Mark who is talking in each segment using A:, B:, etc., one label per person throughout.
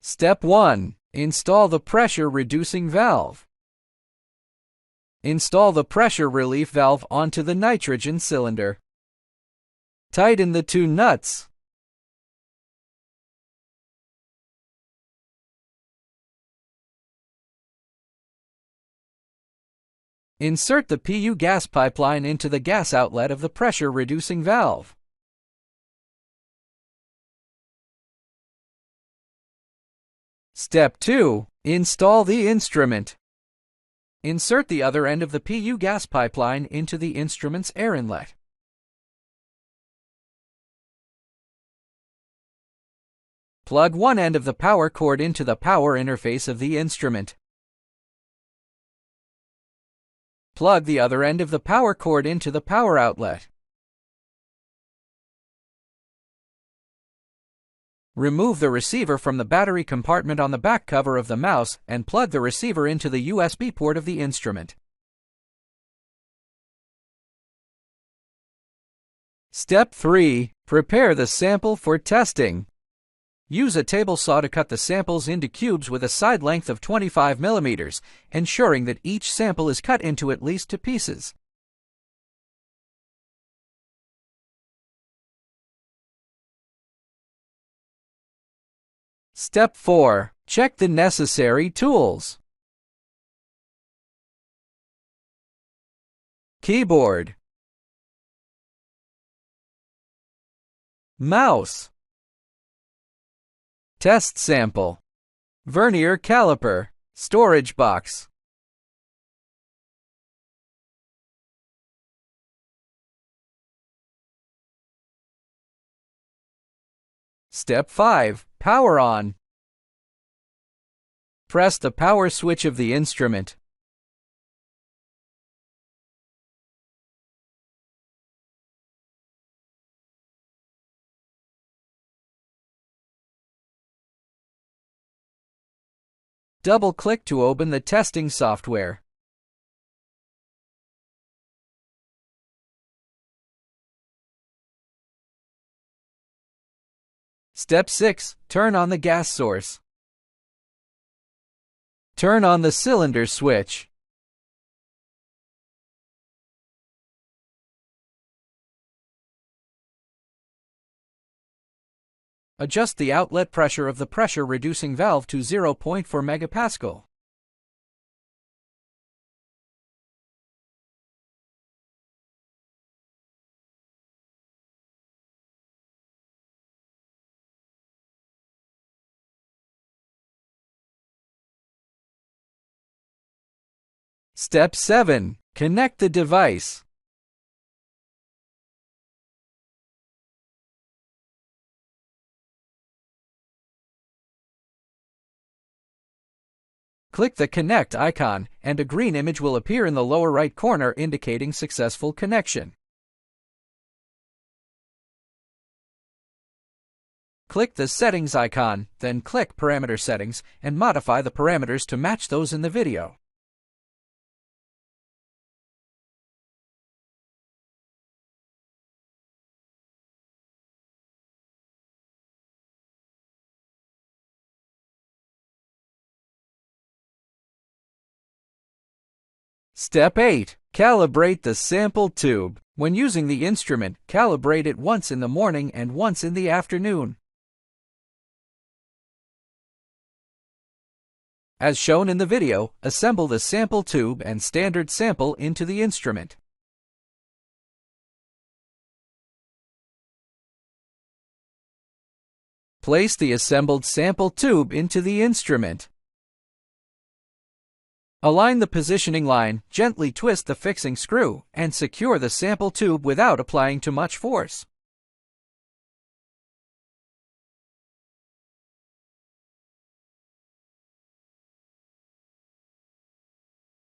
A: Step 1. Install the pressure reducing valve. Install the pressure relief valve onto the nitrogen cylinder. Tighten the two nuts. Insert the PU gas pipeline into the gas outlet of the pressure reducing valve. Step 2. Install the instrument. Insert the other end of the PU gas pipeline into the instrument's air inlet. Plug one end of the power cord into the power interface of the instrument. Plug the other end of the power cord into the power outlet. Remove the receiver from the battery compartment on the back cover of the mouse and plug the receiver into the USB port of the instrument. Step 3. Prepare the sample for testing. Use a table saw to cut the samples into cubes with a side length of 25 mm, ensuring that each sample is cut into at least 2 pieces. Step 4. Check the necessary tools. Keyboard, mouse, test sample, vernier caliper, storage box. Step 5. Power on. Press the power switch of the instrument. Double-click to open the testing software. Step 6. Turn on the gas source. Turn on the cylinder switch. Adjust the outlet pressure of the pressure-reducing valve to 0.4 megapascal. Step 7. Connect the device. Click the Connect icon, and a green image will appear in the lower right corner indicating successful connection. Click the Settings icon, then click Parameter Settings, and modify the parameters to match those in the video. Step 8. Calibrate the sample tube. When using the instrument, calibrate it once in the morning and once in the afternoon. As shown in the video, assemble the sample tube and standard sample into the instrument. Place the assembled sample tube into the instrument. Align the positioning line, gently twist the fixing screw, and secure the sample tube without applying too much force.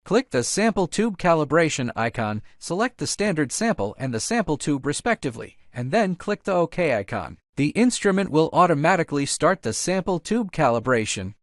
A: Click the Sample Tube Calibration icon, select the standard sample and the sample tube respectively, and then click the OK icon. The instrument will automatically start the sample tube calibration.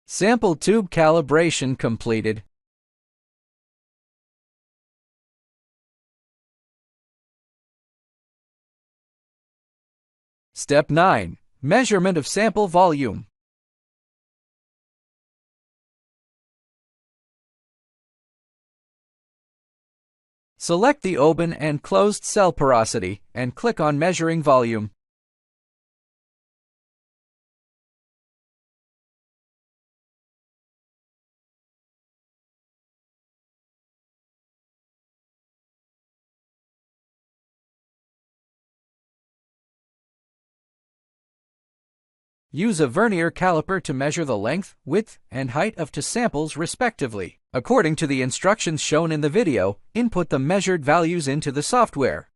A: Sample tube calibration completed. Step 9. Measurement of sample volume. Select the open and closed cell porosity and click on Measuring Volume. Use a vernier caliper to measure the length, width, and height of two samples respectively. According to the instructions shown in the video, input the measured values into the software.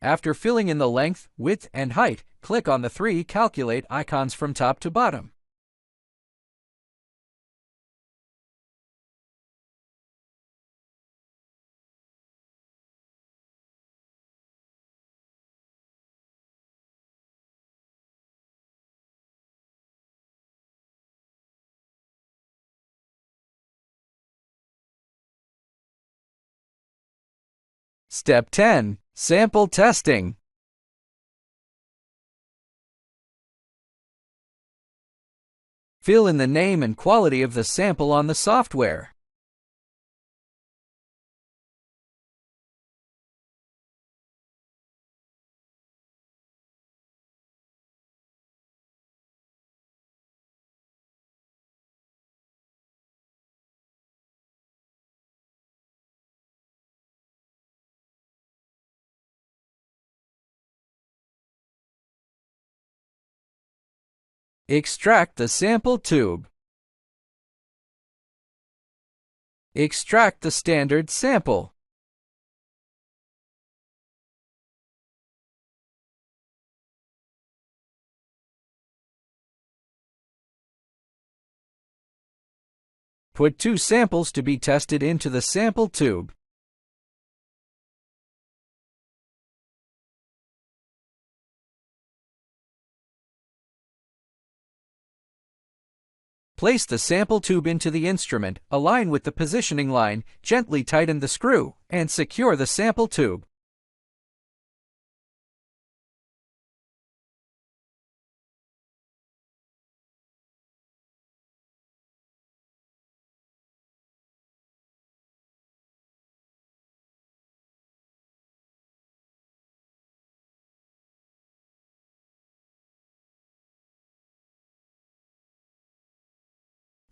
A: After filling in the length, width, and height, click on the three Calculate icons from top to bottom. Step 10. Sample testing. Fill in the name and quality of the sample on the software. Extract the sample tube. Extract the standard sample. Put two samples to be tested into the sample tube. Place the sample tube into the instrument, align with the positioning line, gently tighten the screw, and secure the sample tube.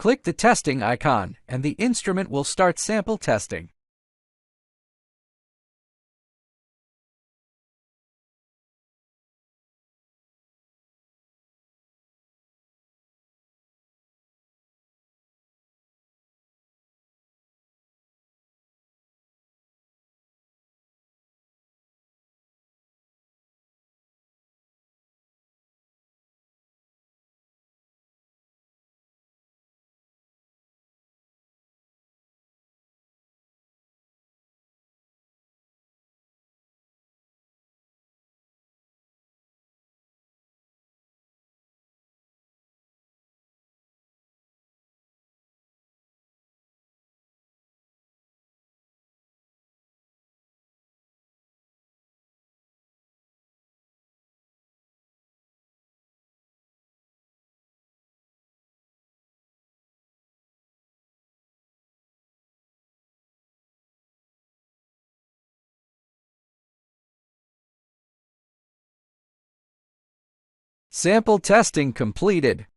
A: Click the testing icon, and the instrument will start sample testing. Sample testing completed.